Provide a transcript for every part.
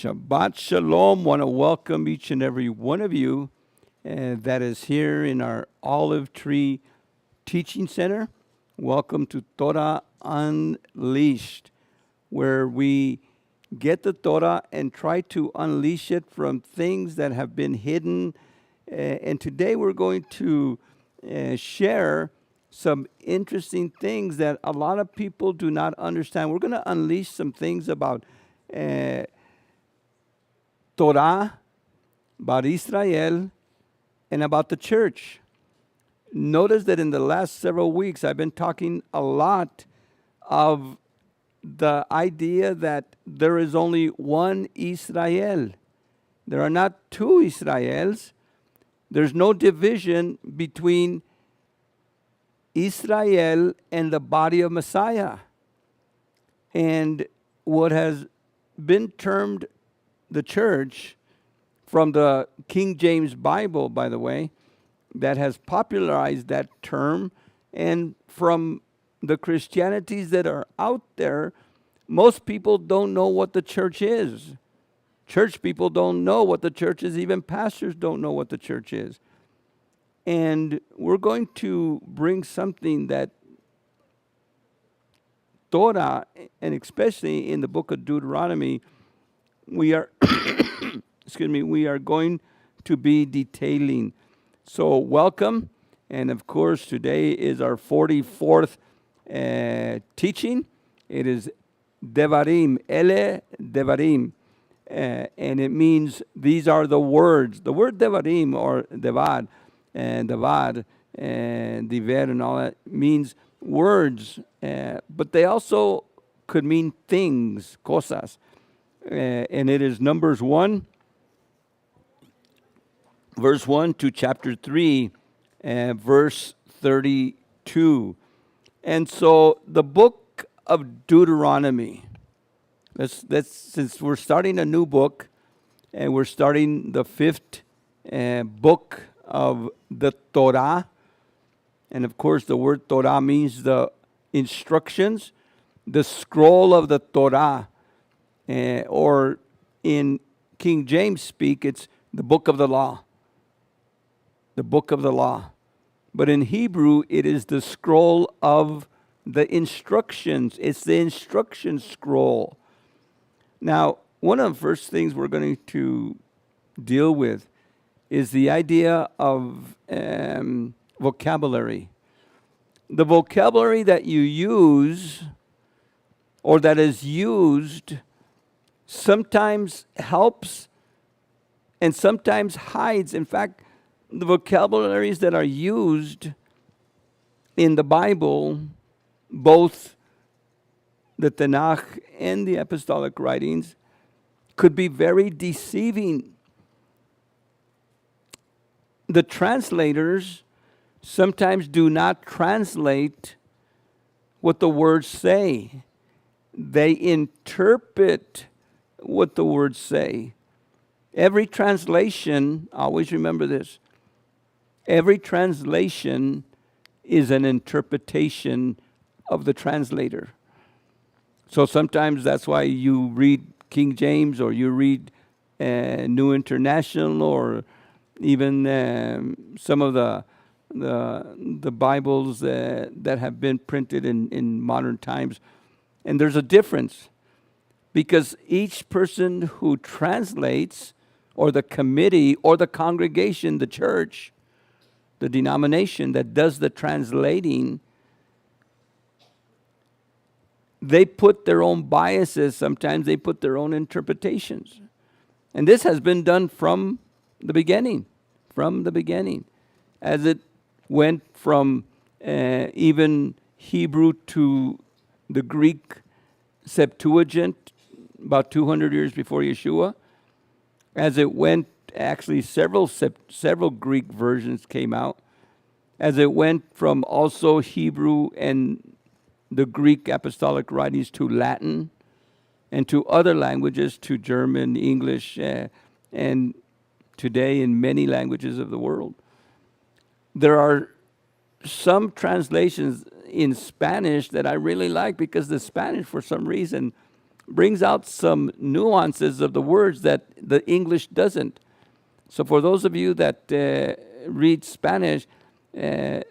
Shabbat Shalom. Want to welcome each and every one of you that is here in our Olive Tree Teaching Center. Welcome to Torah Unleashed, where we get the Torah and try to unleash it from things that have been hidden. And today we're going to share some interesting things that a lot of people do not understand. We're going to unleash some things about Torah, about Israel, and about the church. Notice that in the last several weeks, I've been talking a lot of the idea that there is only one Israel. There are not two Israels. There's no division between Israel and the body of Messiah. And what has been termed the church, from the King James Bible, by the way, that has popularized that term, and from the Christianities that are out there, most people don't know what the church is. Church people don't know what the church is. Even pastors don't know what the church is. And we're going to bring something that Torah, and especially in the book of Deuteronomy, we are we are going to be detailing. So welcome, and of course today is our 44th teaching. It is Devarim, Ele Devarim, and it means these are the words. The word Devarim, or Devad, and Devad, and Diver, and all that means words, but they also could mean things, cosas. And it is Numbers 1, verse 1 to chapter 3, verse 32. And so the book of Deuteronomy, since we're starting a new book, and we're starting the fifth book of the Torah. And of course, the word Torah means the instructions, the scroll of the Torah. Or in King James speak, it's the book of the law. The book of the law. But in Hebrew, it is the scroll of the instructions. It's the instruction scroll. Now, one of the first things we're going to deal with is the idea of vocabulary. The vocabulary that you use, or that is used, sometimes helps and sometimes hides. In fact, the vocabularies that are used in the Bible, both the Tanakh and the apostolic writings, could be very deceiving. The translators sometimes do not translate what the words say. They interpret what the words say. Every translation, always remember this, every translation is an interpretation of the translator. So sometimes that's why you read King James, or you read New International, or even some of the Bibles that have been printed in modern times. And there's a difference, because each person who translates, or the committee, or the congregation, the church, the denomination that does the translating, they put their own biases. Sometimes they put their own interpretations. And this has been done from the beginning, as it went from even Hebrew to the Greek Septuagint, about 200 years before Yeshua. As it went, actually several Greek versions came out. As it went from also Hebrew and the Greek apostolic writings to Latin, and to other languages, to German, English, and today in many languages of the world. There are some translations in Spanish that I really like, because the Spanish, for some reason, brings out some nuances of the words that the English doesn't. So for those of you that read Spanish, I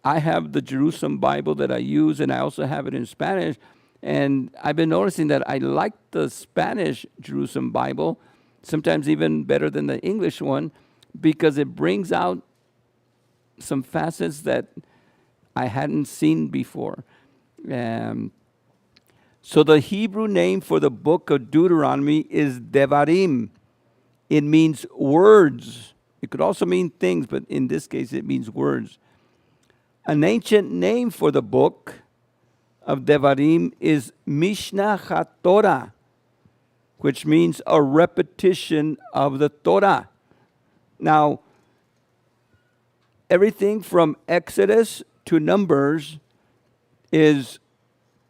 have the Jerusalem Bible that I use, and I also have it in Spanish. And I've been noticing that I like the Spanish Jerusalem Bible, sometimes even better than the English one, because it brings out some facets that I hadn't seen before. So the Hebrew name for the book of Deuteronomy is Devarim. It means words. It could also mean things, but in this case it means words. An ancient name for the book of Devarim is Mishnah HaTorah, which means a repetition of the Torah. Now, everything from Exodus to Numbers is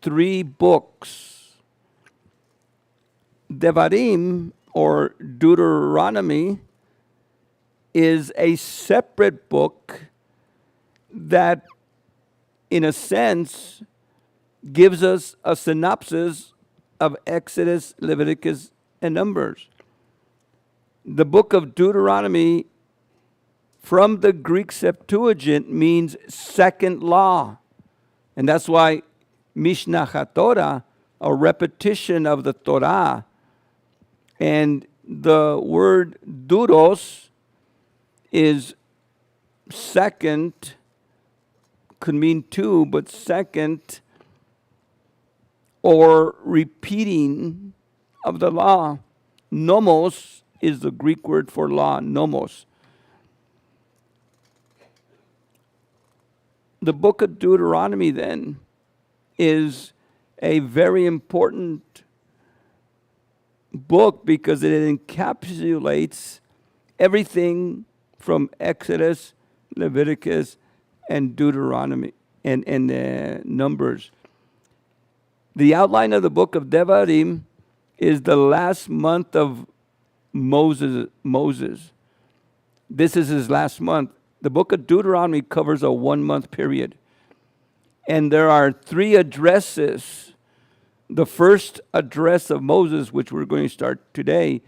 3 books. Devarim, or Deuteronomy, is a separate book that, in a sense, gives us a synopsis of Exodus, Leviticus, and Numbers. The book of Deuteronomy, from the Greek Septuagint, means second law. And that's why Mishnah HaTorah, a repetition of the Torah. And the word douros is second, could mean 2, but second, or repeating of the law. Nomos is the Greek word for law, nomos. The book of Deuteronomy, then, is a very important book because it encapsulates everything from Exodus, Leviticus, and Deuteronomy, and Numbers. The outline of the book of Devarim is the last month of Moses. This is his last month. The book of Deuteronomy covers a 1-month period. And there are 3 addresses. The first address of Moses, which we're going to start today,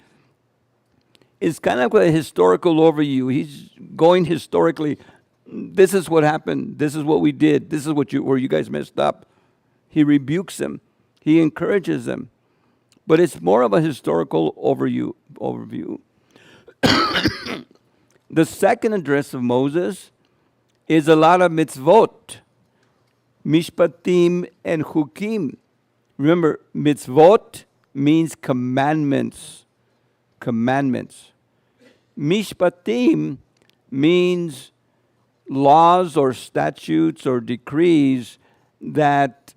is kind of a historical overview. He's going historically. This is what happened. This is what we did. This is where you guys messed up. He rebukes them. He encourages them. But it's more of a historical overview. The second address of Moses is a lot of mitzvot, mishpatim, and chukim. Remember, mitzvot means commandments. Commandments. Mishpatim means laws or statutes or decrees that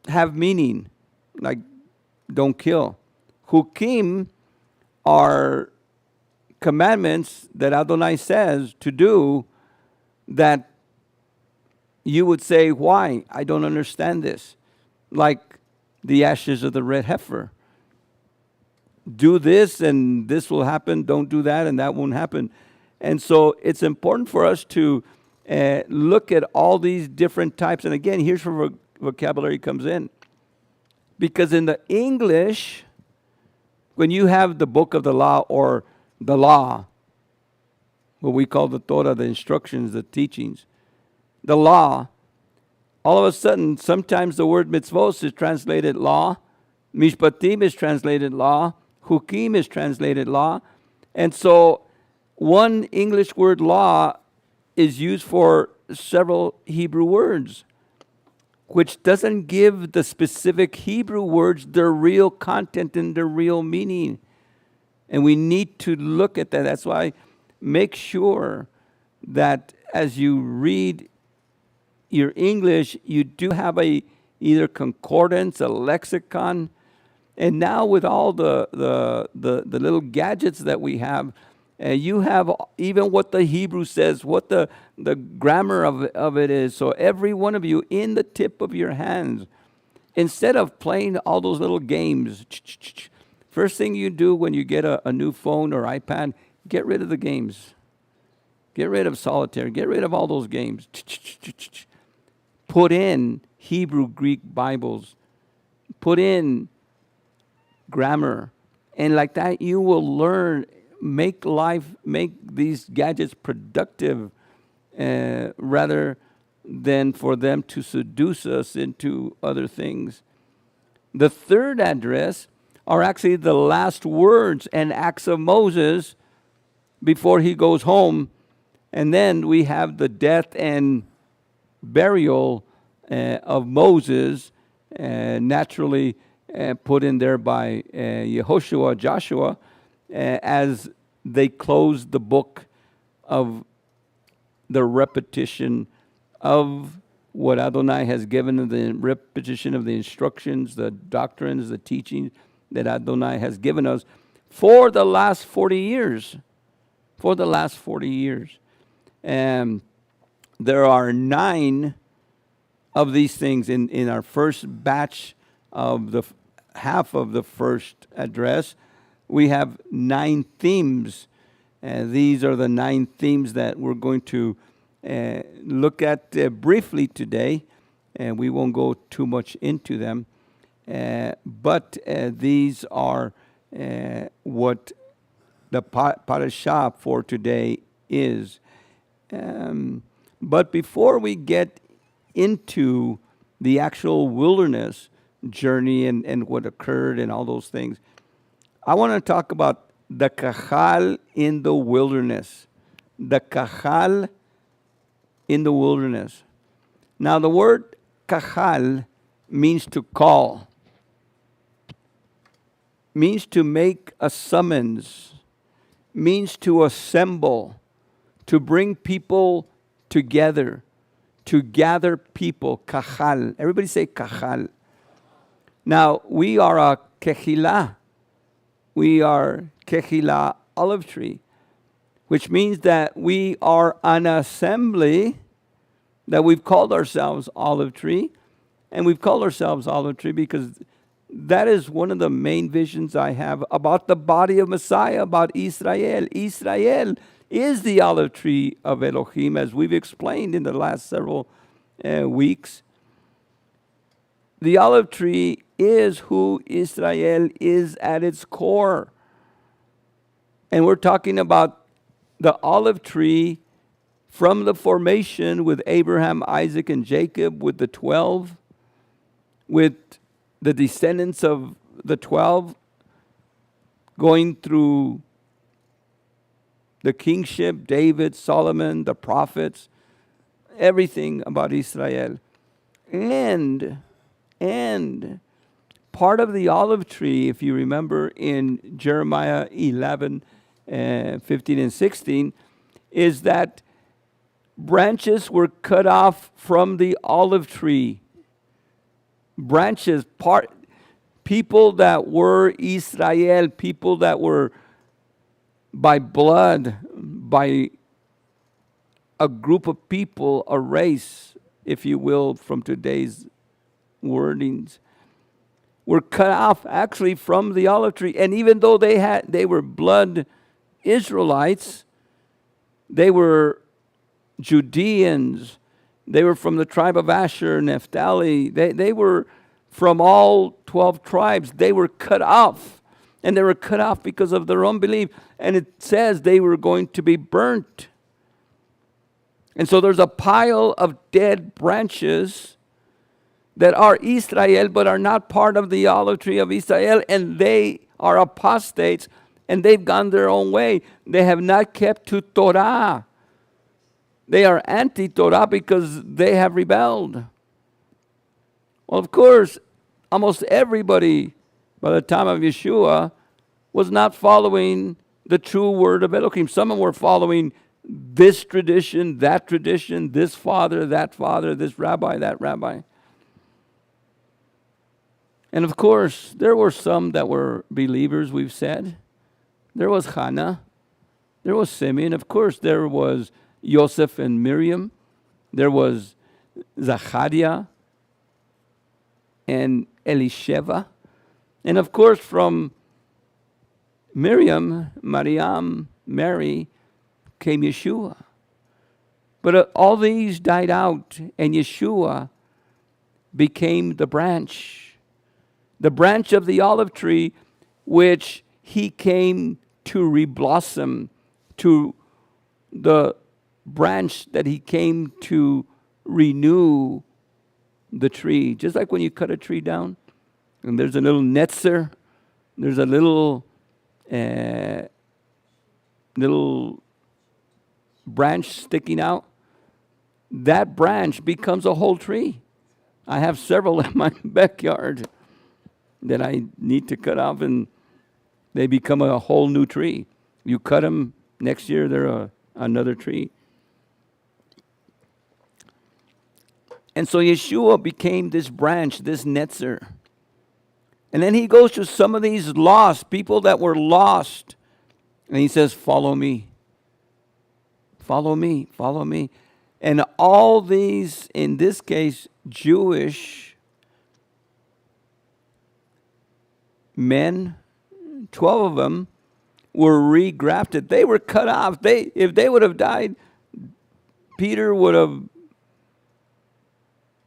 have meaning, like don't kill. Chukim are commandments that Adonai says to do that you would say, why? I don't understand this. Like the ashes of the red heifer. Do this and this will happen. Don't do that and that won't happen. And so it's important for us to look at all these different types. And again, here's where vocabulary comes in. Because in the English, when you have the book of the law or the law, what we call the Torah, the instructions, the teachings, the law, all of a sudden, sometimes the word mitzvot is translated law, mishpatim is translated law, chukim is translated law. And so one English word law is used for several Hebrew words, which doesn't give the specific Hebrew words their real content and their real meaning. And we need to look at that. That's why make sure that as you read your English, you do have either concordance, a lexicon. And now with all the little gadgets that we have, you have even what the Hebrew says, what the grammar of it is. So every one of you in the tip of your hands, instead of playing all those little games, first thing you do when you get a new phone or iPad, get rid of the games. Get rid of solitaire. Get rid of all those games. Put in Hebrew, Greek Bibles. Put in grammar. And like that, you will learn, make these gadgets productive rather than for them to seduce us into other things. The third address are actually the last words and acts of Moses before he goes home. And then we have the death and burial of Moses, naturally put in there by Joshua, as they close the book of the repetition of what Adonai has given, the repetition of the instructions, the doctrines, the teachings that Adonai has given us for the last 40 years. For the last 40 years. And there are 9 of these things in our first batch of the half of the first address. We have 9 themes. These are the 9 themes that we're going to look at briefly today, and we won't go too much into them. But these are what the parashah for today is. But before we get into the actual wilderness journey and what occurred and all those things, I want to talk about the kahal in the wilderness. The kahal in the wilderness. Now, the word kahal means to call, means to make a summons, means to assemble, to bring people together, to gather people. Kahal. Everybody say kahal. Now, we are a kehillah. We are kehillah olive tree, which means that we are an assembly, that we've called ourselves olive tree. And we've called ourselves olive tree because that is one of the main visions I have about the body of Messiah, about Israel. Israel is the olive tree of Elohim, as we've explained in the last several weeks. The olive tree is who Israel is at its core. And we're talking about the olive tree from the formation with Abraham, Isaac, and Jacob, with the 12, with the descendants of the 12 going through the kingship, David, Solomon, the prophets, everything about Israel. And part of the olive tree, if you remember in Jeremiah 11, 15 and 16, is that branches were cut off from the olive tree. Branches, people that were Israel, people that were by blood, by a group of people, a race, if you will, from today's wordings, were cut off actually from the olive tree. And even though they were blood Israelites, they were Judeans, they were from the tribe of Asher, Naphtali, they were from all 12 tribes. They were cut off, and they were cut off because of their unbelief. And it says they were going to be burnt. And so there's a pile of dead branches that are Israel, but are not part of the olive tree of Israel, and they are apostates, and they've gone their own way. They have not kept to Torah. They are anti-Torah because they have rebelled. Well, of course, almost everybody by the time of Yeshua was not following the true word of Elohim. Some of them were following this tradition, this father, this rabbi, that rabbi. And of course, there were some that were believers, we've said. There was Hannah. There was Simeon. Of course, there was Joseph and Miriam. There was Zachariah and Elisheva. And of course, from Miriam, Mary, came Yeshua. But all these died out, and Yeshua became the branch of the olive tree which he came to reblossom, to the branch that he came to renew the tree. Just like when you cut a tree down, and there's a little netzer, there's a little branch sticking out. That branch becomes a whole tree. I have several in my backyard that I need to cut off, and they become a whole new tree. You cut them, next year they're another tree. And so Yeshua became this branch, this netzer. And then he goes to some of these lost, people that were lost. And he says, follow me. Follow me, follow me. And all these, in this case, Jewish men, 12 of them, were regrafted. They were cut off. If they would have died, Peter would have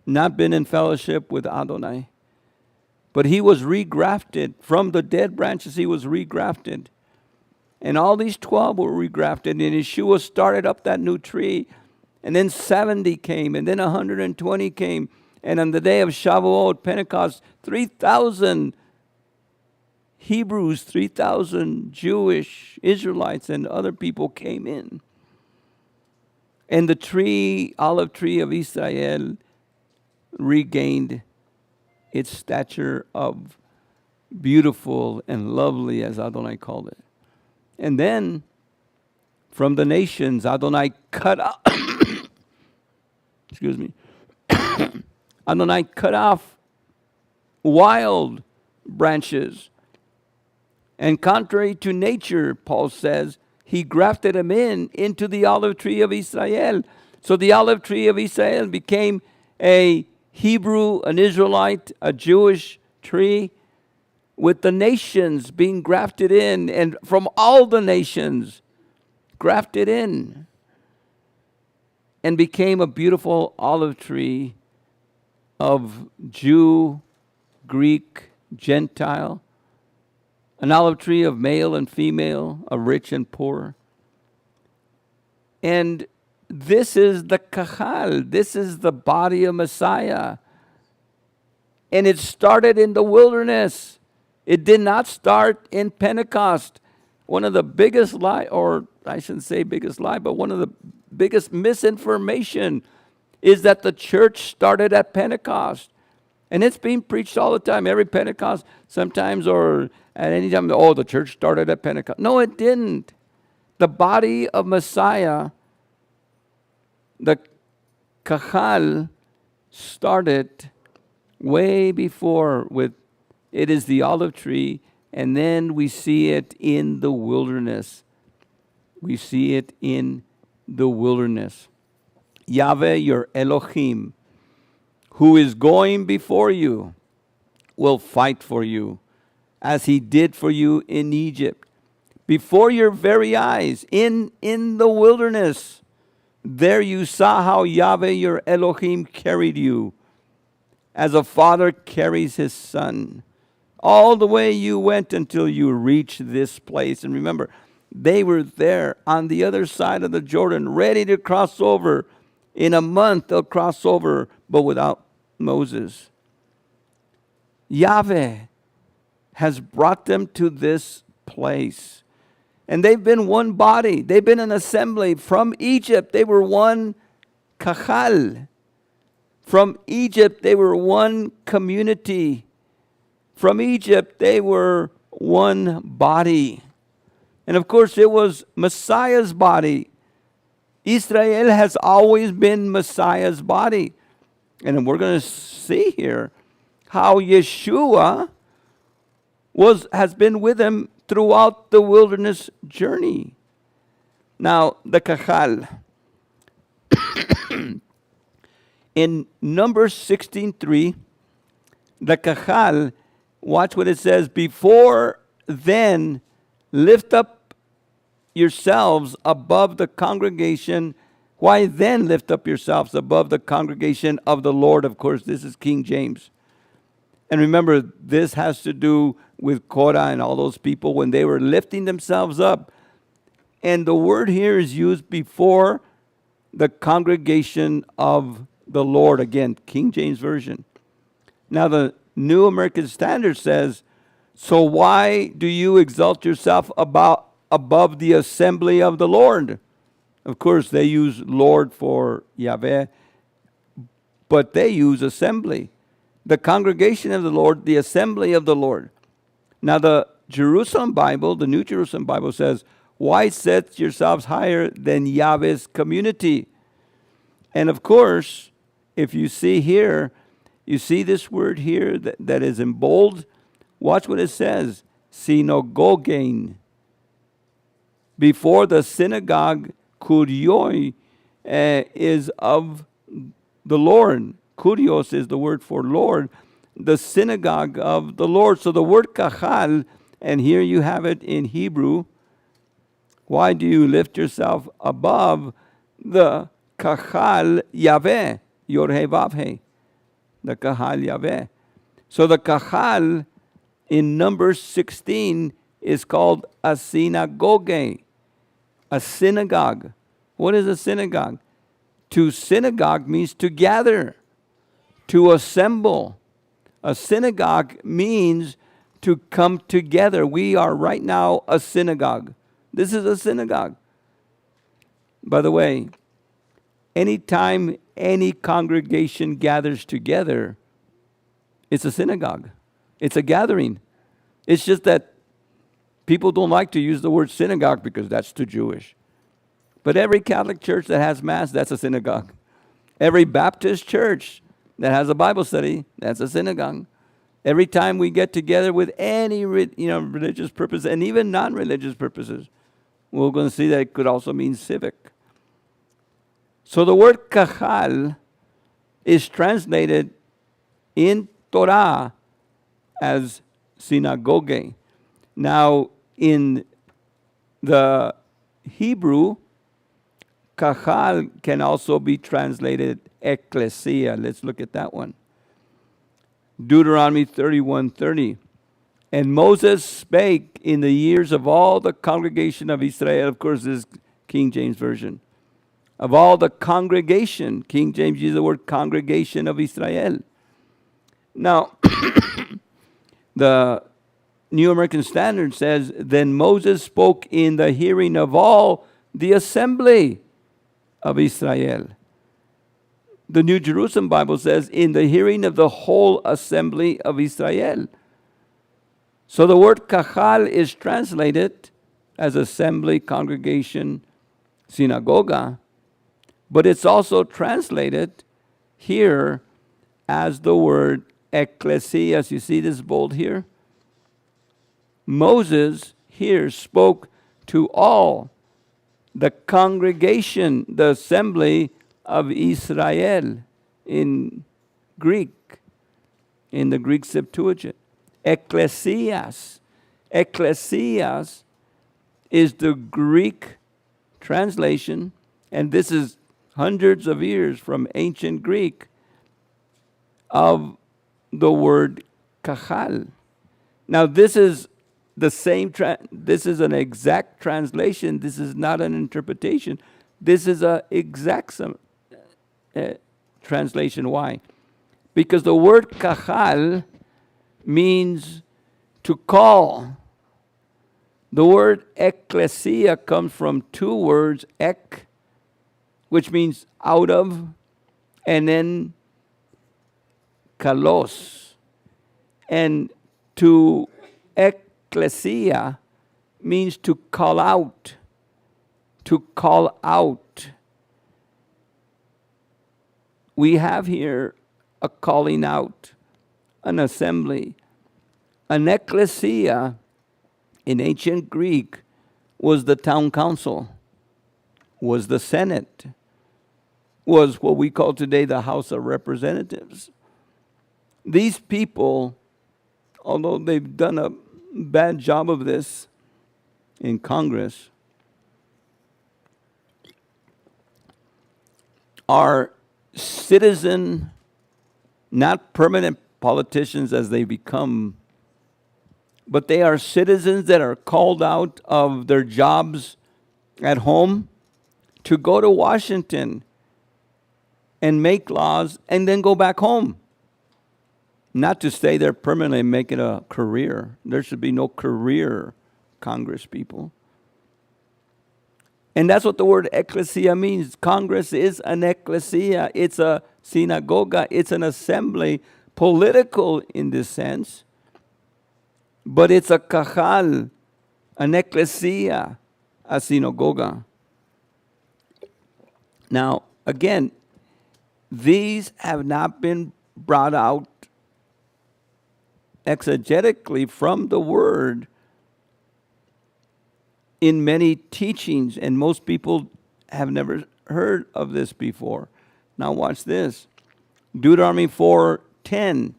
not been in fellowship with Adonai. But he was regrafted. From the dead branches, he was regrafted. And all these 12 were regrafted. And Yeshua started up that new tree. And then 70 came. And then 120 came. And on the day of Shavuot, Pentecost, 3,000 Hebrews, 3,000 Jewish Israelites and other people came in. And the tree, olive tree of Israel, regained its stature of beautiful and lovely, as Adonai called it. And then, from the nations, Adonai cut off, excuse me, Adonai cut off wild branches. And contrary to nature, Paul says, he grafted them into the olive tree of Israel. So the olive tree of Israel became a Hebrew, an Israelite, a Jewish tree, with the nations being grafted in, and from all the nations grafted in, and became a beautiful olive tree of Jew, Greek, Gentile, an olive tree of male and female, of rich and poor. And this is the kahal. This is the body of Messiah. And it started in the wilderness. It did not start in Pentecost. One of the biggest lie, or I shouldn't say biggest lie, but one of the biggest misinformation is that the church started at Pentecost. And it's being preached all the time, every Pentecost, sometimes or at any time. Oh, the church started at Pentecost. No, it didn't. The body of Messiah, the kahal, started way before with, it is the olive tree, and then we see it in the wilderness. We see it in the wilderness. Yahweh, your Elohim, who is going before you, will fight for you, as he did for you in Egypt. Before your very eyes, in the wilderness, there you saw how Yahweh, your Elohim, carried you, as a father carries his son. All the way you went until you reached this place. And remember, they were there on the other side of the Jordan, ready to cross over. In a month, they'll cross over, but without Moses. Yahweh has brought them to this place. And they've been one body. They've been an assembly. From Egypt, they were one kahal. From Egypt, they were one community. From Egypt, they were one body. And of course, it was Messiah's body. Israel has always been Messiah's body. And we're going to see here how Yeshua has been with him throughout the wilderness journey. Now, the kahal. In Numbers 16:3, the kahal, watch what it says. Before then, lift up yourselves above the congregation. Why then lift up yourselves above the congregation of the Lord? Of course, this is King James. And remember, this has to do with Korah and all those people when they were lifting themselves up. And the word here is used before the congregation of the Lord. Again, King James Version. Now, the New American Standard says, so why do you exalt yourself above the assembly of the Lord? Of course, they use Lord for Yahweh, but they use assembly. The congregation of the Lord, the assembly of the Lord. Now, the Jerusalem Bible, the New Jerusalem Bible says, why set yourselves higher than Yahweh's community? And of course, if you see here, you see this word here that is in bold. Watch what it says. Synagogein. Before the synagogue, kurioi is of the Lord. Kurios is the word for Lord. The synagogue of the Lord. So the word kahal, and here you have it in Hebrew. Why do you lift yourself above the kahal Yahweh? Yorhevavhe. The kahal Yahweh. So the kahal in Numbers 16 is called a synagogue. A synagogue. What is a synagogue? To synagogue means to gather, to assemble. A synagogue means to come together. We are right now a synagogue. This is a synagogue. By the way, anytime any congregation gathers together, it's a synagogue. It's a gathering. It's just that people don't like to use the word synagogue because that's too Jewish. But every Catholic church that has Mass, that's a synagogue. Every Baptist church that has a Bible study, that's a synagogue. Every time we get together with any religious purpose and even non-religious purposes, we're going to see that it could also mean civic. So the word kahal is translated in Torah as synagogue. Now, in the Hebrew, kahal can also be translated ecclesia. Let's look at that one. Deuteronomy 31:30. And Moses spake in the ears of all the congregation of Israel. Of course, this is King James Version. Of all the congregation. King James uses the word congregation of Israel. Now, the New American Standard says, then Moses spoke in the hearing of all the assembly of Israel. The New Jerusalem Bible says, in the hearing of the whole assembly of Israel. So the word kahal is translated as assembly, congregation, synagoga, but it's also translated here as the word ecclesia. You see this bold here? Moses here spoke to all the congregation, the assembly of Israel in Greek, in the Greek Septuagint. Ecclesias. Ecclesias is the Greek translation, and this is hundreds of years from ancient Greek of the word kahal. Now this is the same, this is an exact translation. This is not an interpretation. This is an exact translation. Why? Because the word kahal means to call. The word ecclesia comes from two words, ek, which means out of, and then kalos. And to ecclesia means to call out. To call out. We have here a calling out, an assembly. An ecclesia in ancient Greek was the town council, was the Senate, was what we call today the House of Representatives. These people, although they've done a bad job of this in Congress, are citizen, not permanent politicians as they become, but they are citizens that are called out of their jobs at home to go to Washington and make laws and then go back home. Not to stay there permanently and make it a career. There should be no career Congress people. And that's what the word ecclesia means. Congress is an ecclesia. It's a synagoga. It's an assembly, political in this sense. But it's a kahal, an ecclesia, a synagoga. Now, again, these have not been brought out exegetically from the word in many teachings, and most people have never heard of this before. Now watch this. Deuteronomy 4:10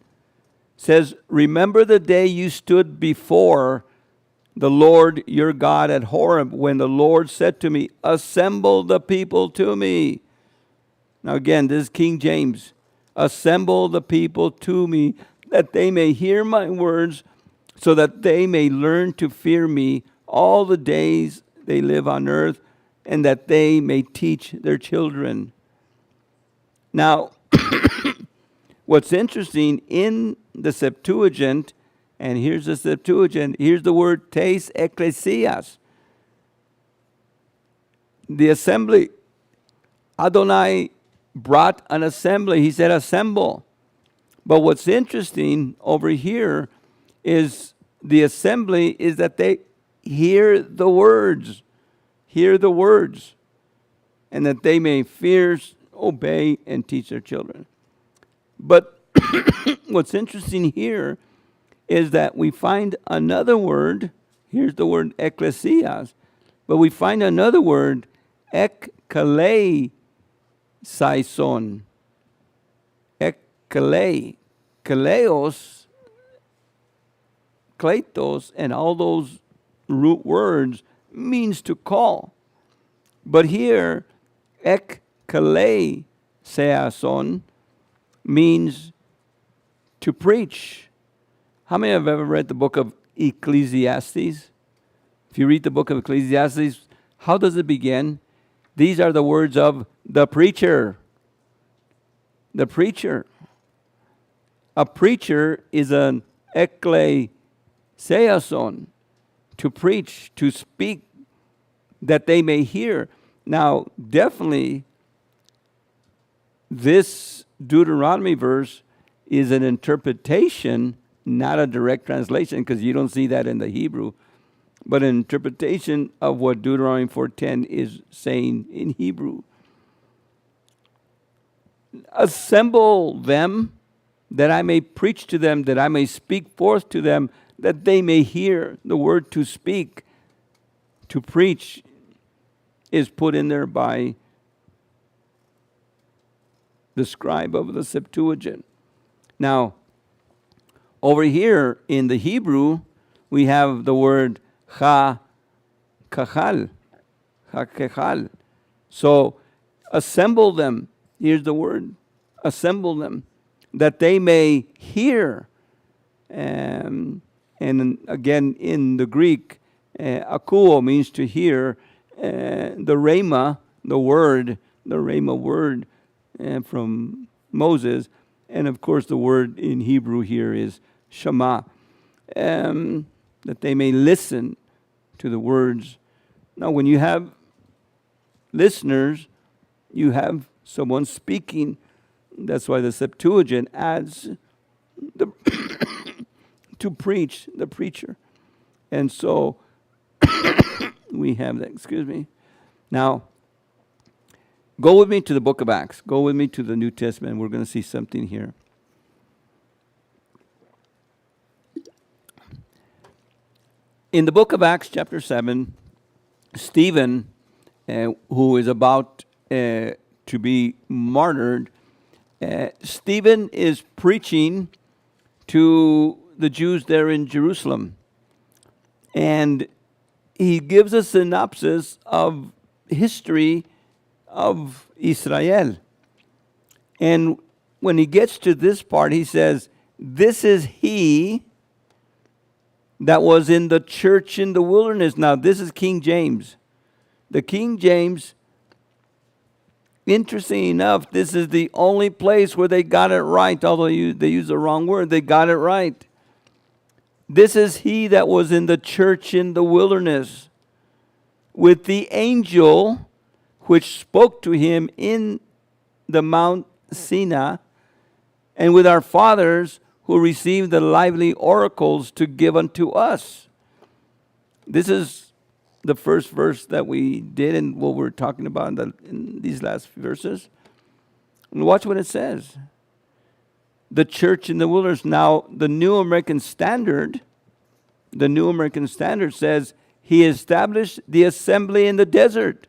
says, "Remember the day you stood before the Lord your God at Horeb, when the Lord said to me, 'Assemble the people to me.'" Now again, this is King James. "Assemble the people to me, that they may hear my words, so that they may learn to fear me all the days they live on earth, and that they may teach their children." Now, what's interesting in the Septuagint, and here's the Septuagint, here's the word tes ecclesias, the assembly. Adonai brought an assembly. He said, "Assemble." But what's interesting over here is the assembly is that they hear the words, and that they may fear, obey, and teach their children. But what's interesting here is that we find another word. Here's the word ecclesias, but we find another word, ekkaleison. Kaleos, kletos, and all those root words means to call. But here, ekkaleseason means to preach. How many have ever read the book of Ecclesiastes? If you read the book of Ecclesiastes, how does it begin? These are the words of the preacher. The preacher. A preacher is an ekkleseason, to preach, to speak, that they may hear. Now, definitely, this Deuteronomy verse is an interpretation, not a direct translation, because you don't see that in the Hebrew, but an interpretation of what Deuteronomy 4:10 is saying in Hebrew. Assemble them, that I may preach to them, that I may speak forth to them, that they may hear. The word to speak, to preach, is put in there by the scribe of the Septuagint. Now, over here in the Hebrew, we have the word ha-kachal. Ha-kachal. So, assemble them. Here's the word. Assemble them, that they may hear. And again, in the Greek, akuo means to hear. The rhema, the rhema word from Moses. And of course, the word in Hebrew here is shema. That they may listen to the words. Now, when you have listeners, you have someone speaking. That's why the Septuagint adds the to preach, the preacher. And so we have that, excuse me. Now, go with me to the book of Acts. Go with me to the New Testament. We're going to see something here. In the book of Acts, chapter 7, Stephen, who is about to be martyred, Stephen is preaching to the Jews there in Jerusalem. And he gives a synopsis of history of Israel. And when he gets to this part, he says, This is he that was in the church in the wilderness. Now, this is King James. The King James, interesting enough, this is the only place where they got it right, although they use the wrong word. They got it right. This is he that was in the church in the wilderness with the angel which spoke to him in the Mount Sinai, and with our fathers who received the lively oracles to give unto us. This is the first verse that we did and what we're talking about in these last verses. And watch what it says. The church in the wilderness. Now, the New American Standard says, he established the assembly in the desert.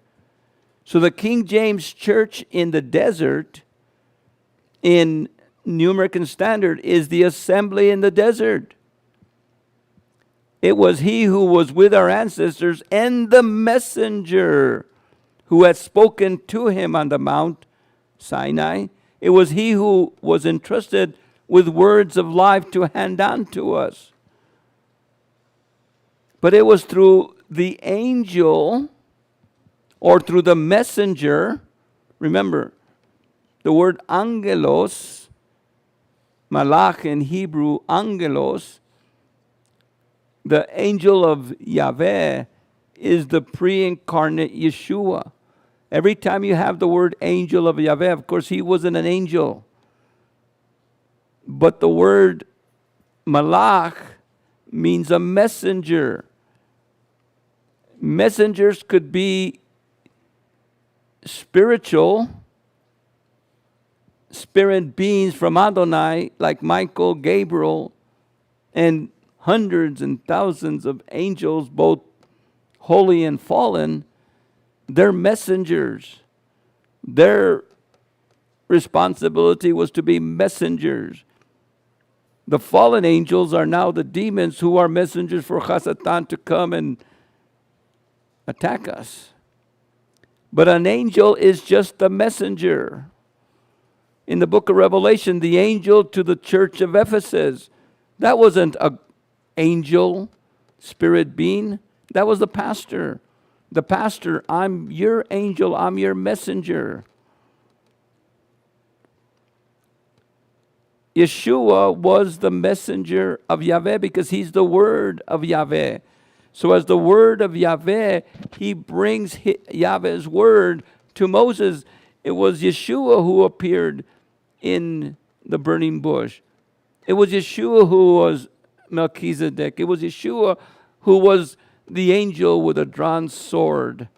So the King James church in the desert, in New American Standard, is the assembly in the desert. It was he who was with our ancestors and the messenger who had spoken to him on the Mount Sinai. It was he who was entrusted with words of life to hand on to us. But it was through the angel or through the messenger. Remember, the word angelos, malach in Hebrew, angelos, the angel of Yahweh, is the pre-incarnate Yeshua. Every time you have the word angel of Yahweh, of course, he wasn't an angel. But the word malach means a messenger. Messengers could be spiritual, spirit beings from Adonai, like Michael, Gabriel, and hundreds and thousands of angels, both holy and fallen. They're messengers. Their responsibility was to be messengers. The fallen angels are now the demons who are messengers for Chasatan to come and attack us. But an angel is just a messenger. In the book of Revelation, the angel to the church of Ephesus, that wasn't an angel, spirit being. That was the pastor. The pastor, I'm your angel, I'm your messenger. Yeshua was the messenger of Yahweh because he's the word of Yahweh. So as the word of Yahweh, he brings Yahweh's word to Moses. It was Yeshua who appeared in the burning bush. It was Yeshua who was Melchizedek. It was Yeshua who was the angel with a drawn sword.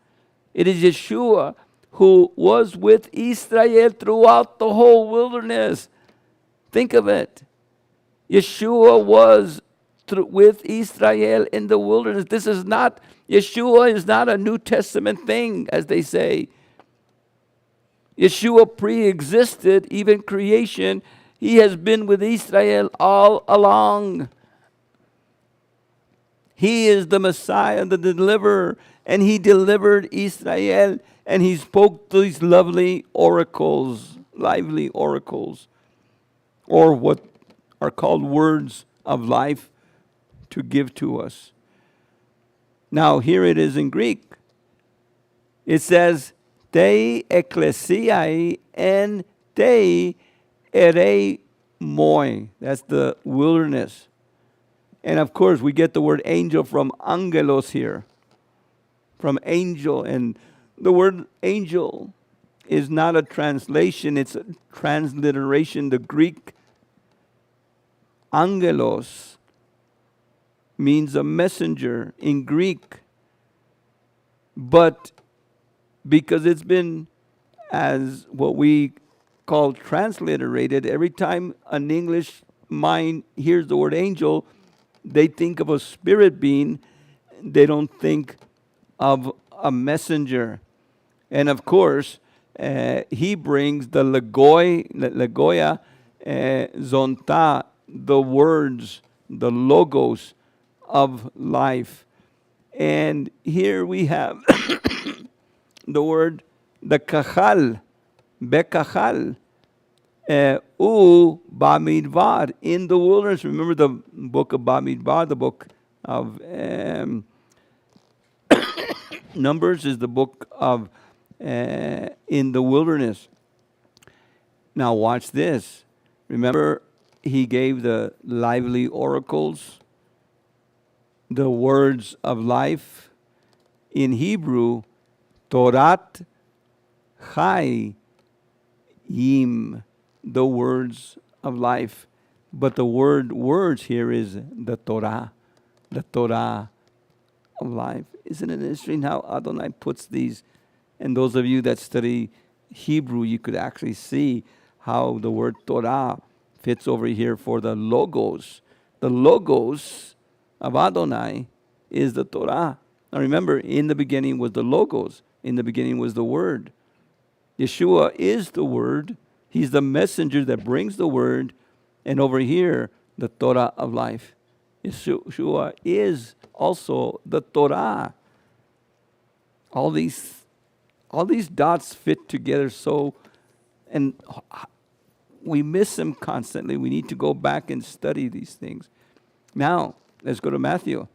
It is Yeshua who was with Israel throughout the whole wilderness. Think of it. Yeshua was with Israel in the wilderness. Yeshua is not a New Testament thing, as they say. Yeshua pre-existed even creation. He has been with Israel all along. He is the Messiah, the deliverer, and he delivered Israel, and he spoke these lovely oracles, lively oracles, or what are called words of life to give to us. Now, here it is in Greek. It says, Te ecclesiae en te eremoi. That's the wilderness. And of course, we get the word angel from angelos here, from angel. And the word angel is not a translation, it's a transliteration. The Greek angelos means a messenger in Greek. But because it's been, as what we call transliterated, every time an English mind hears the word angel, they think of a spirit being. They don't think of a messenger. And of course, he brings the legoia zonta, the words, the logos of life. And here we have the word, the kachal, bekachal. Bamidbar, in the wilderness. Remember the book of Bamidbar, the book of Numbers is the book of in the wilderness. Now watch this. Remember, he gave the lively oracles, the words of life. In Hebrew, Torat Chayim, the words of life. But the words here is the Torah of life. Isn't it interesting how Adonai puts these? And those of you that study Hebrew, you could actually see how the word Torah fits over here for the logos. The logos of Adonai is the Torah. Now remember, in the beginning was the logos. In the beginning was the word. Yeshua is the word. He's the messenger that brings the word. And over here, the Torah of life. Yeshua is also the Torah. All these dots fit together so, and we miss them constantly. We need to go back and study these things. Now, let's go to Matthew.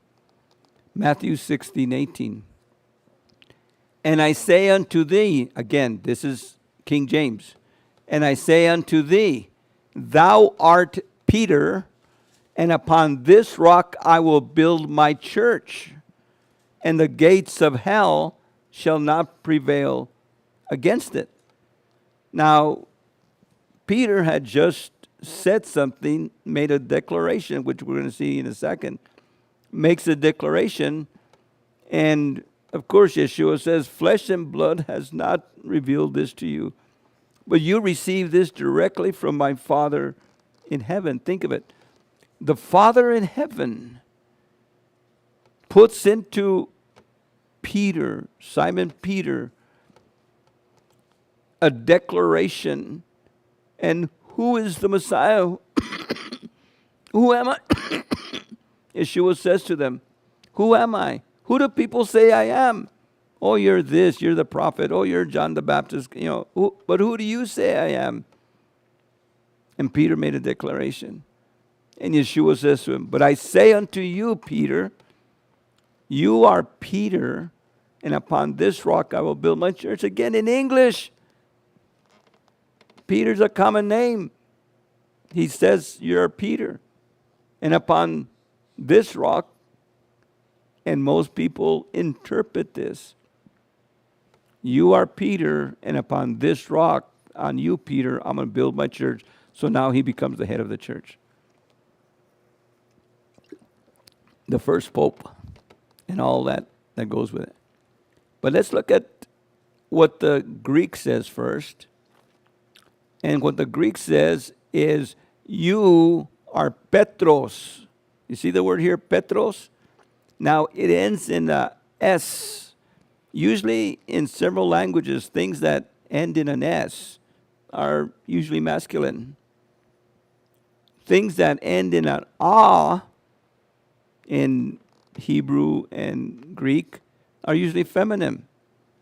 Matthew 16:18. And I say unto thee, again, this is King James. And I say unto thee, thou art Peter, and upon this rock I will build my church, and the gates of hell shall not prevail against it. Now, Peter had just said something, made a declaration, which we're going to see in a second, makes a declaration, and of course Yeshua says, flesh and blood has not revealed this to you, but you receive this directly from my Father in heaven. Think of it. The Father in heaven puts into Peter, Simon Peter, a declaration. And who is the Messiah? Who am I? Yeshua says to them, who am I? Who do people say I am? Oh, you're this, you're the prophet. Oh, you're John the Baptist. But who do you say I am? And Peter made a declaration. And Yeshua says to him, but I say unto you, Peter, you are Peter, and upon this rock I will build my church. Again, in English, Peter's a common name. He says, you're Peter, and upon this rock, and most people interpret this, you are Peter, and upon this rock, on you, Peter, I'm going to build my church. So now he becomes the head of the church. The first pope and all that goes with it. But let's look at what the Greek says first. And what the Greek says is, you are Petros. You see the word here, Petros? Now, it ends in a S. Usually in several languages, things that end in an S are usually masculine. Things that end in an A in Hebrew and Greek are usually feminine.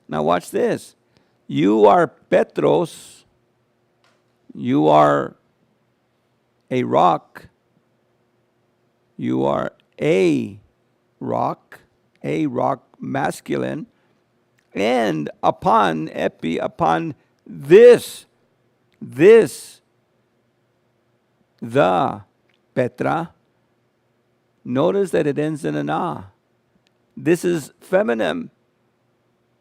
Now watch this. You are Petros. You are a rock. You are a rock masculine. And upon this, the Petra, notice that it ends in an A. This is feminine.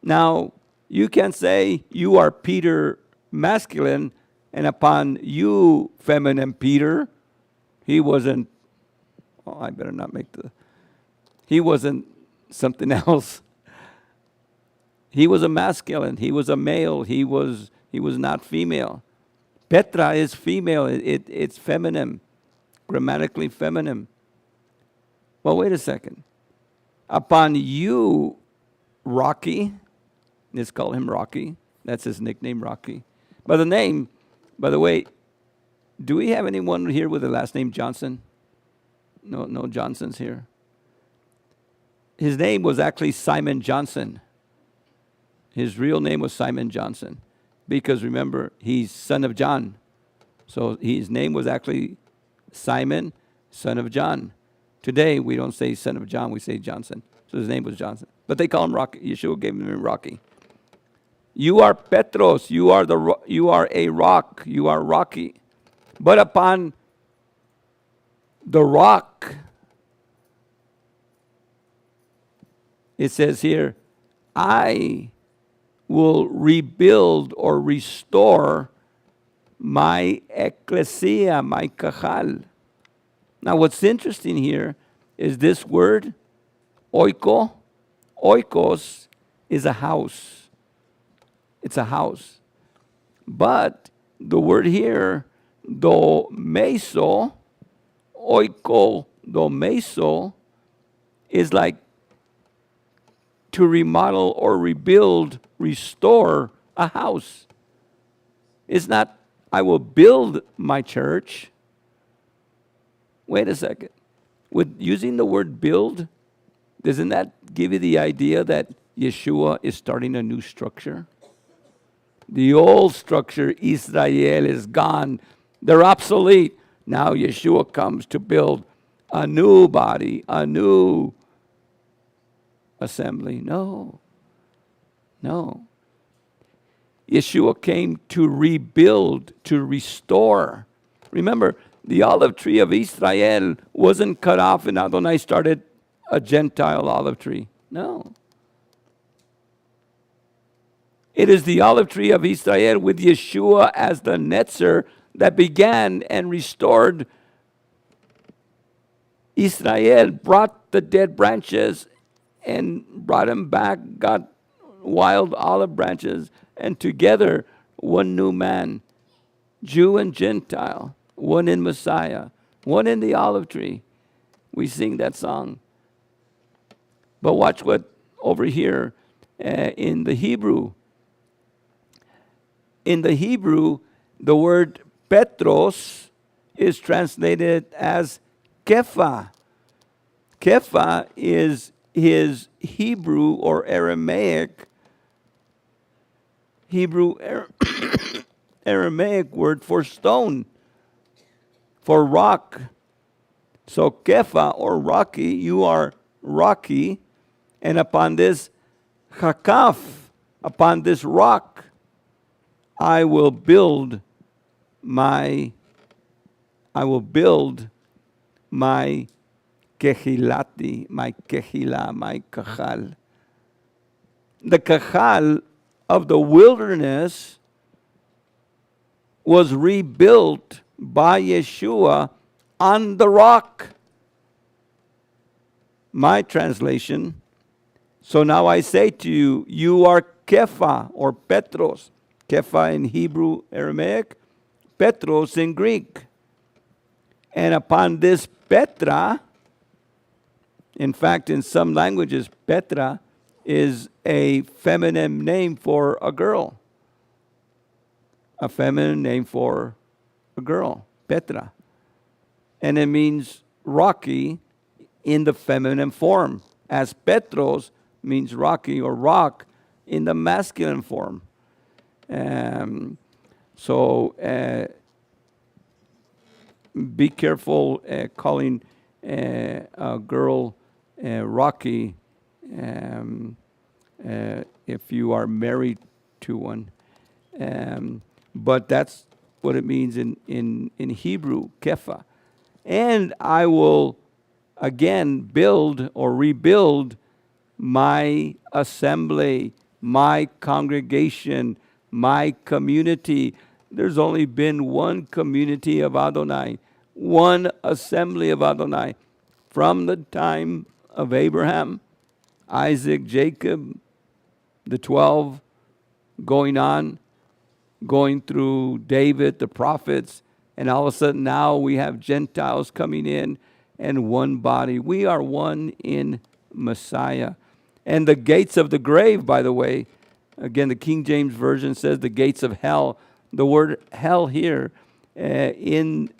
Now, you can say you are Peter masculine, and upon you, feminine Peter, he wasn't, I better not make he wasn't something else. He was a masculine. He was a male. He was not female. Petra is female. It's feminine, grammatically feminine. Well, wait a second. Upon you, Rocky, let's call him Rocky. That's his nickname, Rocky. By the way, do we have anyone here with the last name Johnson? No Johnsons here. His name was actually Simon Johnson. His real name was Simon Johnson. Because remember, he's son of John. So his name was actually Simon, son of John. Today, we don't say son of John, we say Johnson. So his name was Johnson. But they call him Rocky. Yeshua gave him Rocky. You are Petros. You are a rock. You are rocky. But upon the rock, it says here, I will rebuild or restore my ecclesia, my kahal. Now, what's interesting here is this word, oiko. Oikos is a house. It's a house. But the word here, domeso, oiko, domeso, is like to remodel or rebuild, restore a house. It's not, I will build my church. Wait a second. With using the word build, doesn't that give you the idea that Yeshua is starting a new structure? The old structure, Israel, is gone. They're obsolete. Now Yeshua comes to build a new body, a new assembly. No. Yeshua came to rebuild, to restore. Remember, the olive tree of Israel wasn't cut off and Adonai started a Gentile olive tree. No. It is the olive tree of Israel with Yeshua as the netzer that began and restored Israel, brought the dead branches and brought them back, got wild olive branches, and together one new man, Jew and Gentile, one in Messiah, one in the olive tree. We sing that song. But watch what over here in the Hebrew. In the Hebrew, the word Petros is translated as Kepha. Kepha is his Hebrew or Aramaic Aramaic word for stone, for rock. So Kepha or rocky, you are rocky, and upon this Hakaf, upon this rock, I will build my kehilati, my kehila, my kahal. The kahal of the wilderness was rebuilt by Yeshua on the rock. My translation, so now I say to you, you are Kepha or Petros. Kepha in Hebrew, Aramaic, Petros in Greek. And upon this Petra, in fact, in some languages, Petra is a feminine name for a girl. A feminine name for a girl, Petra. And it means rocky in the feminine form, as Petros means rocky or rock in the masculine form. So be careful calling a girl rocky if you are married to one. But that's what it means in Hebrew, Kepha. And I will again build or rebuild my assembly, my congregation, my community. There's only been one community of Adonai, one assembly of Adonai from the time of Abraham, Isaac, Jacob, the 12, going on, going through David, the prophets, and all of a sudden now we have Gentiles coming in and one body. We are one in Messiah. And the gates of the grave, by the way, again, the King James Version says the gates of hell. The word hell here in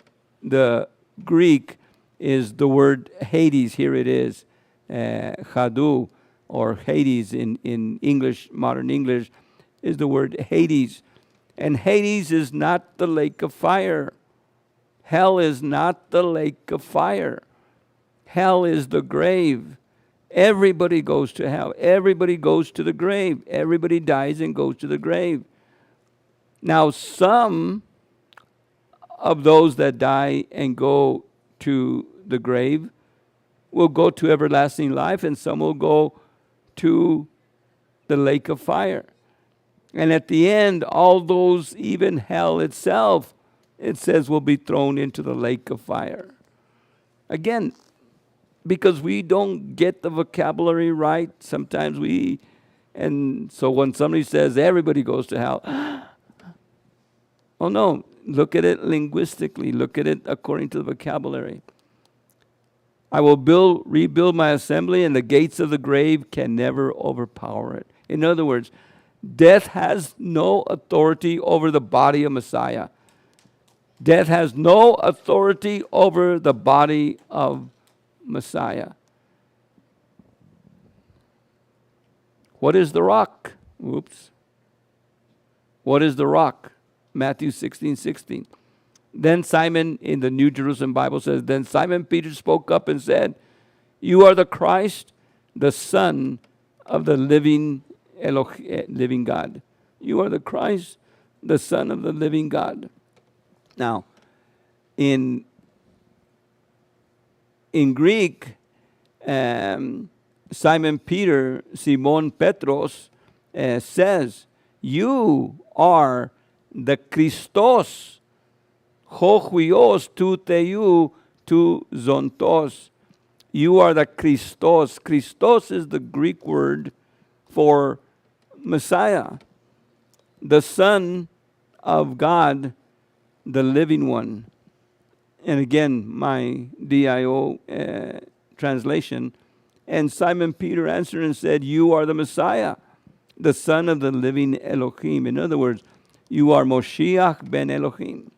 the Greek is the word Hades. Here it is, Hadu, or Hades in English, modern English, is the word Hades. And Hades is not the lake of fire. Hell is not the lake of fire. Hell is the grave. Everybody goes to hell. Everybody goes to the grave. Everybody dies and goes to the grave. Now, some of those that die and go to the grave will go to everlasting life, and some will go to the lake of fire. And at the end, all those, even hell itself, it says, will be thrown into the lake of fire. Again, because we don't get the vocabulary right, sometimes and so when somebody says everybody goes to hell, oh no, look at it linguistically, look at it according to the vocabulary. I will rebuild my assembly, and the gates of the grave can never overpower it. In other words, death has no authority over the body of Messiah. Death has no authority over the body of Messiah. What is the rock? Oops. What is the rock? Matthew 16:16. Then Simon, in the New Jerusalem Bible says, then Simon Peter spoke up and said, you are the Christ, the Son of the living God. You are the Christ, the Son of the living God. Now, in Greek, Simon Peter, Simon Petros, says, you are the Christos, ho huios tu theou tu zontos. You are the Christos. Christos is the Greek word for Messiah, the Son of God, the living one. And again, my DIO translation. And Simon Peter answered and said, you are the Messiah, the Son of the living Elohim. In other words, you are Moshiach ben Elohim.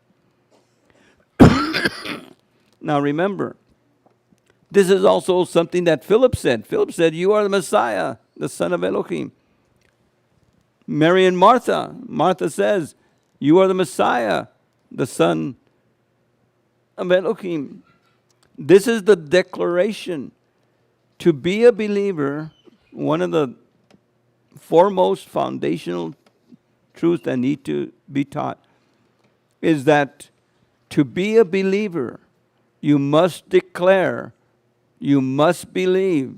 Now remember, this is also something that Philip said. Philip said, you are the Messiah, the Son of Elohim. Mary and Martha. Martha says, you are the Messiah, the Son of Elohim. This is the declaration. To be a believer, one of the foremost foundational truths that need to be taught is that to be a believer, you must declare, you must believe,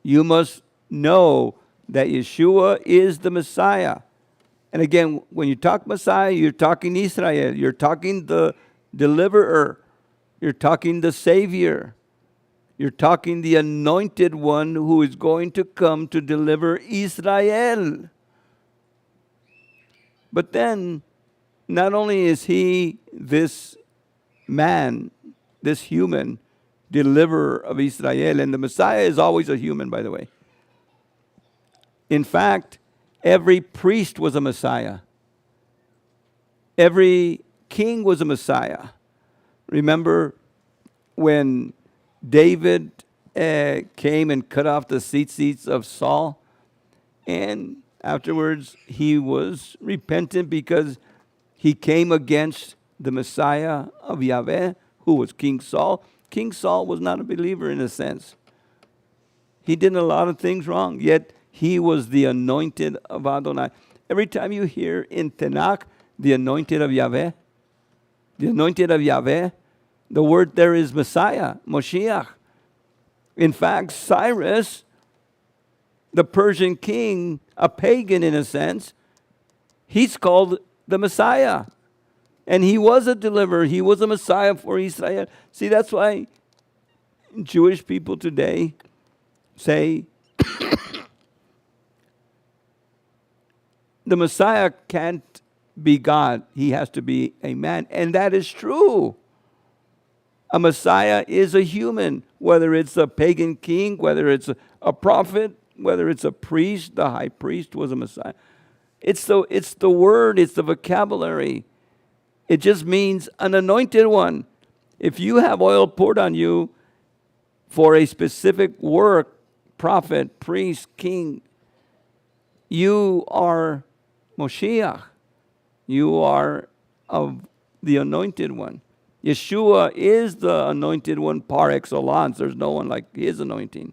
you must know that Yeshua is the Messiah. And again, when you talk Messiah, you're talking Israel, you're talking the deliverer, you're talking the Savior, you're talking the anointed one who is going to come to deliver Israel. But then, not only is he this man, this human deliverer of Israel, and the Messiah is always a human, by the way. In fact, every priest was a Messiah. Every king was a Messiah. Remember when David came and cut off the seats of Saul, and afterwards he was repentant because he came against the Messiah of Yahweh, who was King Saul. King Saul was not a believer in a sense. He did a lot of things wrong, yet he was the anointed of Adonai. Every time you hear in Tanakh, the anointed of Yahweh, the word there is Messiah, Moshiach. In fact, Cyrus, the Persian king, a pagan in a sense, he's called the Messiah. And he was a deliverer. He was a Messiah for Israel. See, that's why Jewish people today say the Messiah can't be God. He has to be a man. And that is true. A Messiah is a human, whether it's a pagan king, whether it's a prophet, whether it's a priest. The high priest was a Messiah. It's the word, it's the vocabulary. It just means an anointed one. If you have oil poured on you for a specific work, prophet, priest, king, you are Moshiach. You are of the anointed one. Yeshua is the anointed one par excellence. There's no one like his anointing.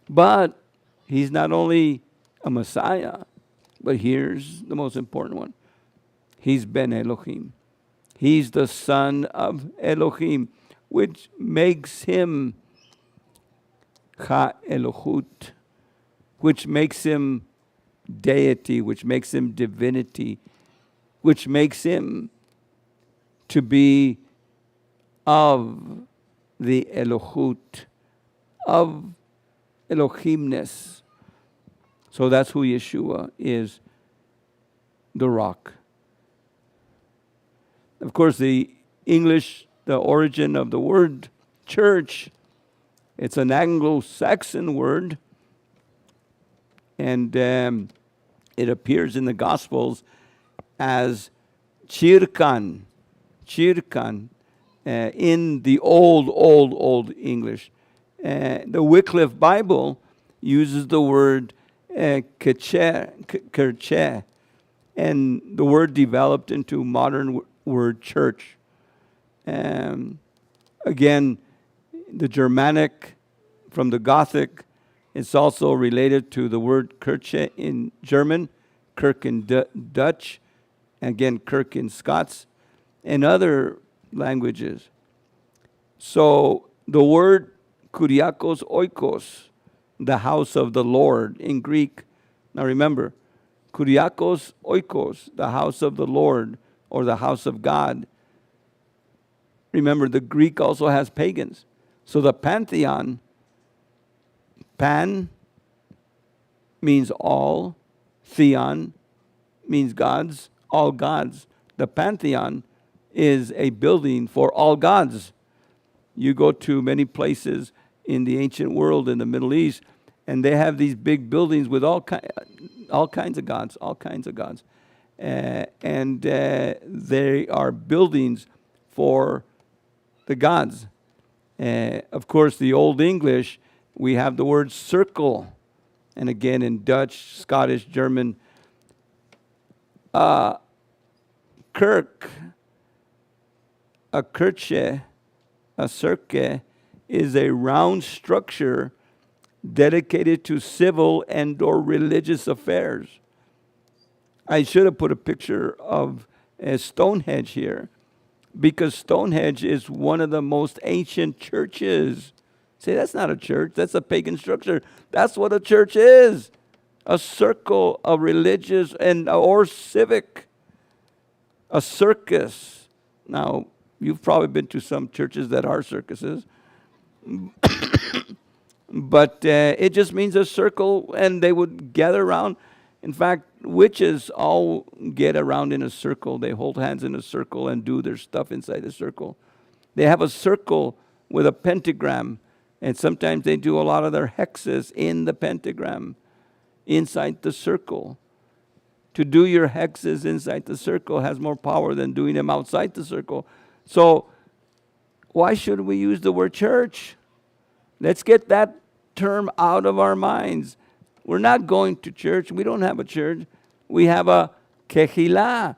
But he's not only a Messiah, but here's the most important one. He's Ben Elohim. He's the son of Elohim, which makes him Ha Elohut, which makes him deity, which makes him divinity, which makes him to be of the Elohut, of Elohimness. So that's who Yeshua is, the rock. Of course, the English, the origin of the word church, it's an Anglo-Saxon word, and it appears in the Gospels as chirkan, in the old English. The Wycliffe Bible uses the word kerche, and the word developed into modern word church. Again, the Germanic from the Gothic, it's also related to the word Kirche in German, Kirk in Dutch, and again, Kirk in Scots, and other languages. So the word Kuriakos Oikos, the house of the Lord in Greek. Now remember, Kuriakos Oikos, the house of the Lord, or the house of God. Remember, the Greek also has pagans. So the pantheon, pan means all, theon means gods, all gods. The pantheon is a building for all gods. You go to many places in the ancient world, in the Middle East, and they have these big buildings with all kinds of gods, and they are buildings for the gods. Of course, the Old English, we have the word circle, and again in Dutch, Scottish, German, kirk, a kirche, a cirque, is a round structure dedicated to civil and or religious affairs. I should have put a picture of Stonehenge here, because Stonehenge is one of the most ancient churches. Say, that's not a church, that's a pagan structure. That's what a church is, a circle of religious and or civic, a circus. Now, you've probably been to some churches that are circuses, but it just means a circle, and they would gather around. In fact, witches all get around in a circle. They hold hands in a circle and do their stuff inside the circle. They have a circle with a pentagram, and sometimes they do a lot of their hexes in the pentagram, inside the circle. To do your hexes inside the circle has more power than doing them outside the circle. So why should we use the word church? Let's get that term out of our minds. We're not going to church. We don't have a church. We have a kehillah,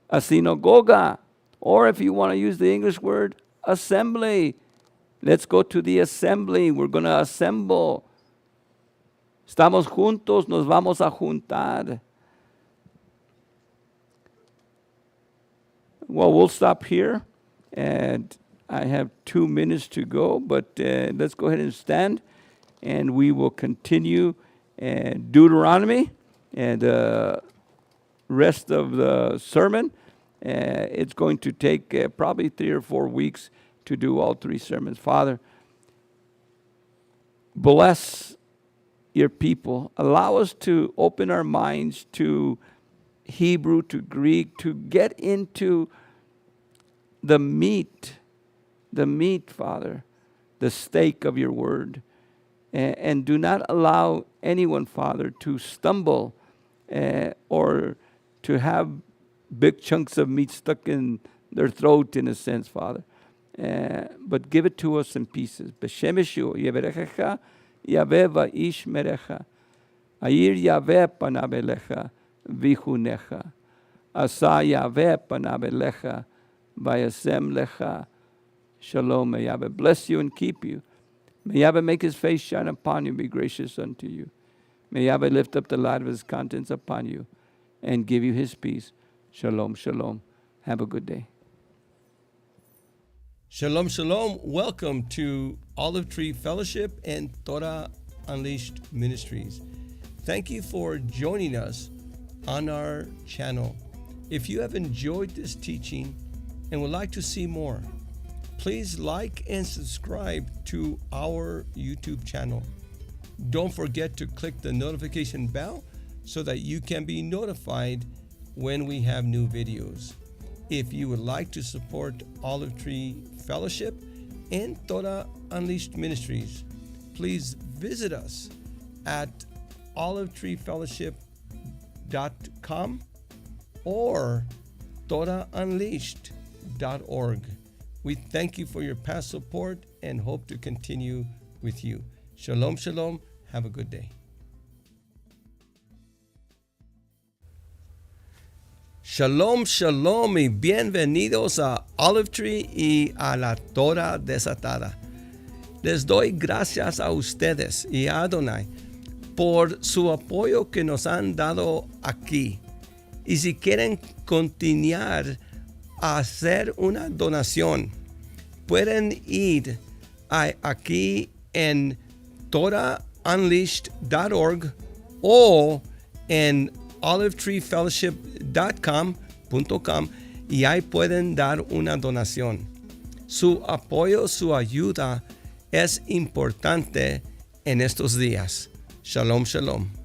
a synagogue, or if you want to use the English word, assembly. Let's go to the assembly. We're going to assemble. Estamos juntos, nos vamos a juntar. Well, we'll stop here, and I have 2 minutes to go, but let's go ahead and stand, and we will continue Deuteronomy and the rest of the sermon. It's going to take probably 3 or 4 weeks to do all 3 sermons. Father, bless your people. Allow us to open our minds to Hebrew, to Greek, to get into the meat, Father, the steak of your word. And do not allow anyone, Father, to stumble or to have big chunks of meat stuck in their throat, in a sense, Father. But give it to us in pieces. B'Shem Yeshua, Yeverechecha, Yaveh va'ish merecha. Ayir Yaveh panav elecha, vichunecha. Asa Yaveh panav elecha, Vayasem lecha shalom. May Yahweh bless you and keep you. May Yahweh make his face shine upon you and be gracious unto you. May Yahweh lift up the light of his countenance upon you and give you his peace. Shalom, shalom. Have a good day. Shalom, shalom. Welcome to Olive Tree Fellowship and Torah Unleashed Ministries. Thank you for joining us on our channel. If you have enjoyed this teaching and would like to see more, please like and subscribe to our YouTube channel. Don't forget to click the notification bell so that you can be notified when we have new videos. If you would like to support Olive Tree Fellowship and Torah Unleashed Ministries, please visit us at olivetreefellowship.com or torahunleashed.org. We thank you for your past support and hope to continue with you. Shalom, shalom. Have a good day. Shalom, shalom y bienvenidos a Olive Tree y a la Torah desatada. Les doy gracias a ustedes y a Adonai por su apoyo que nos han dado aquí. Y si quieren continuar a hacer una donación, pueden ir aquí en torahunleashed.org o en olivetreefellowship.com y ahí pueden dar una donación. Su apoyo, su ayuda es importante en estos días. Shalom, shalom.